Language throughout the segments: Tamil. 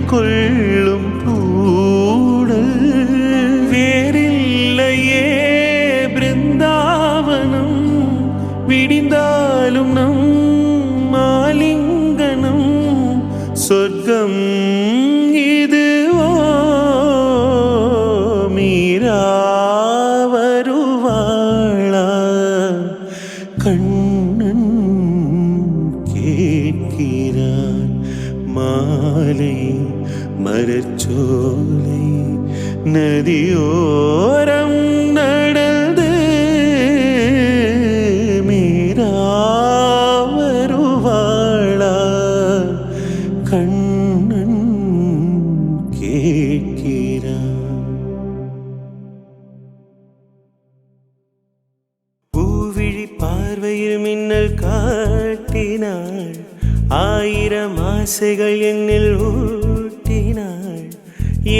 கொள்ளும் பூடல் வேறில்லையே பிருந்தாவனம் விடிந்தாலும் நம் மாலிங்கனம் சொர்க்கம் இதுவோ மீரா வருவாளா கண்ணன் கேட்கிறான் மாலை மரச்சோலை நதியோரம் நடந்து மீரா வருவாளா கண்ணன் கேட்கிறான். பூவிழி பார்வையில் மின்னல் காட்டினாள் ஆயிரம் ஆசைகள் என்னில் ஊட்டினாள்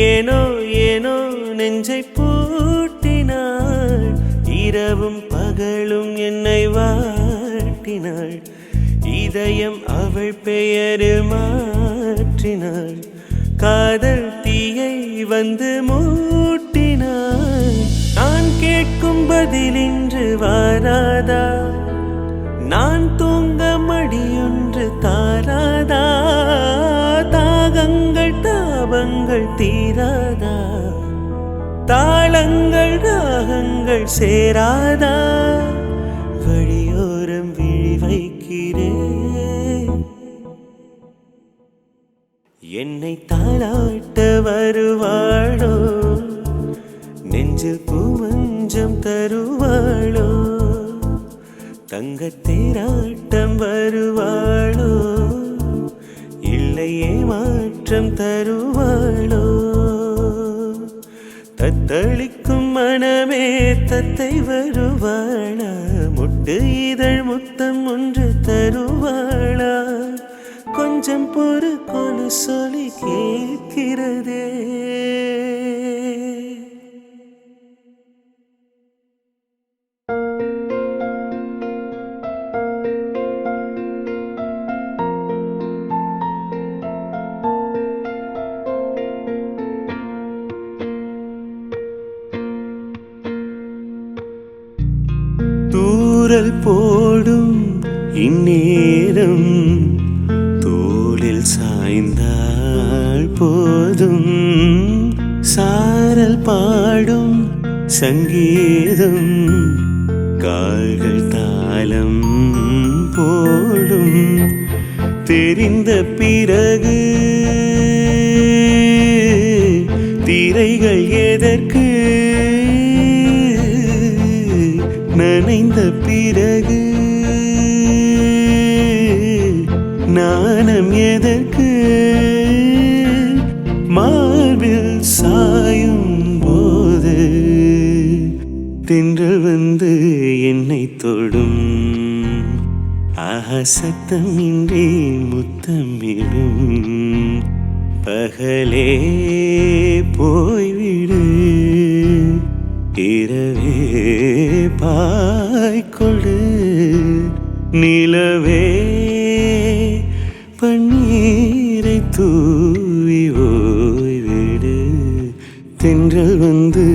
ஏனோ ஏனோ நெஞ்சை பூட்டினாள் இரவும் பகலும் என்னை வாட்டினாள் இதயம் அவள் பெயரில் மாற்றினாள் காதல் தீயை வந்து மூட்டினாள் நான் கேட்கும் பதில் இன்று வாராதா நான் தூங்க மடியொன்று தாராதா தாகங்கள் தாபங்கள் தீராதா தாளங்கள் ராகங்கள் சேராதா வழியோரம் விழி வைக்கிறேன் என்னை தாளாட்ட வருவாளோ நெஞ்சில் பூமஞ்சம் தருவாளோ தங்கத்தேராட்டம் வருவாளோ இல்லையே மாற்றம் தருவாளோ தத்தளிக்கும் மனமே தத்தை வருவாளா முட்டு இதழ் முத்தம் ஒன்று தருவாளா கொஞ்சம் பொறு கொலு சொல்லி கேட்கிறதே தூறல் போடும் இந்நேரம் தோளில் சாய்ந்தால் போதும் சாரல் பாடும் சங்கீதம் கால்கள் தாளம் போடும் தெரிந்த பிறகு திரைகள் எதற்கு நனைந்த பிறகு நாணம் எதற்கு மார்பில் சாயும் போது தென்றல் வந்து என்னை தொடும் சத்தம் இன்றி முத்தமிடும் பகலே போய்விடு இரவே பாய்கொடு நிலவே பன்னீரை தூவி ஓய்விடு தென்றல் வந்து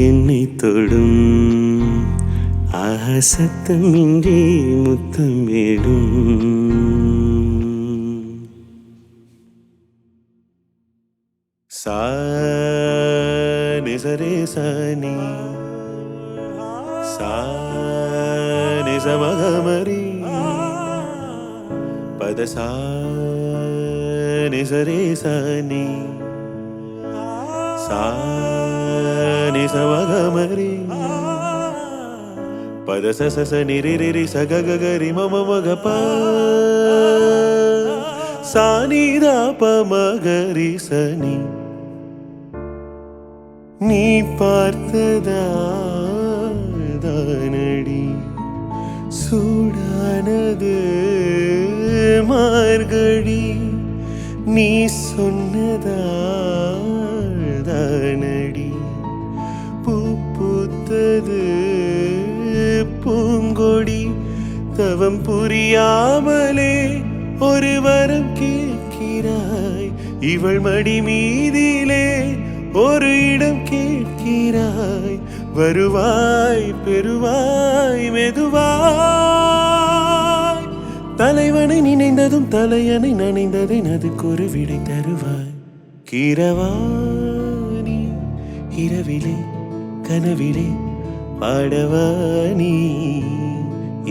என்னை தொடும் சத்தமின்றி முத்தமிடும் சா நிசரே சனி சா நிசமகமரி பதசா நிசரே சனி சா நிசமகமரி பதச சச நிரிரி சககரி மம மகப சானிதா பமகரி சனி நீ பார்த்ததானடி சூடானது மார்கழி நீ சொன்னதானடி பூ பூத்தது பூங்கொடி தவம் புரியாமலே ஒரு வரம் கேட்கிறேன் பார்க்கிறாய், இவள் மடி மீதிலே ஒரு இடம் கேட்கிறாய், வருவாய் பெறுவாய் மெதுவாய். தலைவனை நினைந்ததும் தலையணை நனைந்ததை அதுக்கு ஒரு விடை தருவாய். கீரவாணி இரவிலே கனவிலே பாடவாணி,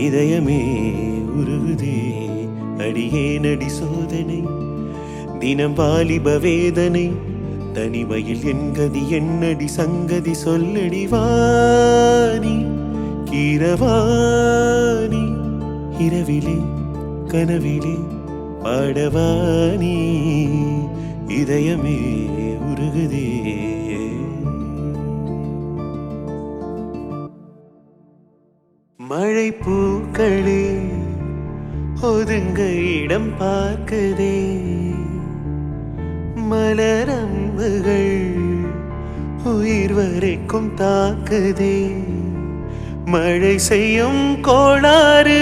இதயமே உருகுதே அடியே நடி சோதனை, தினம் வாலிப வேதனை, தனிமையில் என் கதி என்னடி சங்கதி சொல்லடி வாணி. கீரவாணி இரவிலே கனவிலே பாடவாணி, இதயமே உருகுதே. மழை பூக்களே ஒதுங்க இடம் பார்க்குதே, மலரம்புகள் உயிர் வரைக்கும் தாக்குதே, மழை செய்யும் கோளாறு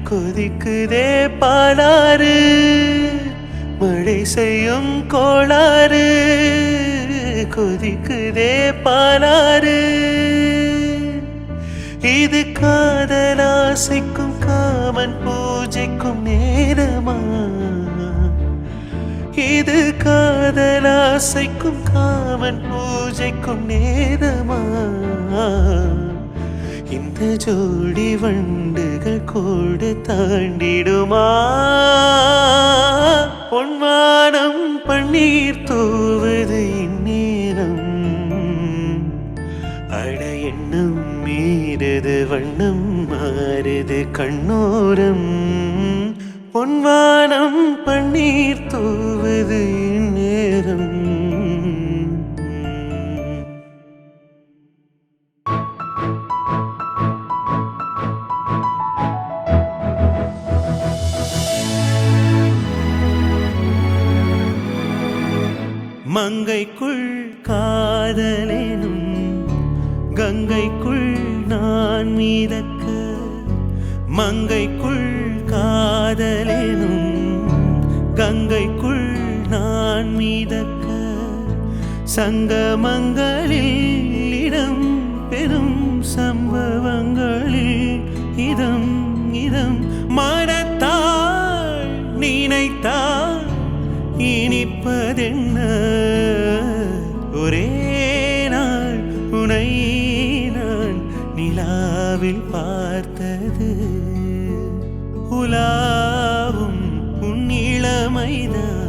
கொதிக்குதே பாலாறு, மழை செய்யும் கோளாறு கொதிக்குதே பாலாறு. இது காதலாசைக்கும் காமன் பூஜைக்கும் நேரமா, இது காதலாசைக்கும் காமன் பூஜைக்கும் நேரமா, இந்த ஜோடி வண்டுகள் கோடு தாண்டிடுமா, பொன்மானம் பன்னீர் தூவுது இந்நேரம், அட எண்ணம் மீறுது வண்ணம் மாறுது கண்ணோரம், பொன்வானம் பன்னீர் தூவுது இந்நேரம். மங்கைக்குள் காதலேனும் கங்கைக்குள் நான் மீதக்க, மங்கைக்குள் காதலேனும் கங்கைக்குள் நான் மீதக்க, சங்கமங்களில் இடம் பெரும் சம்பவங்களில் இதம் இதம் மனத்தாள் நினைத்தாள் இனிப்பதென்ன, ஒரே நாள் உனை நான் நிலாவில் பார்த்தது, உலாவும் உன் இளமைதான்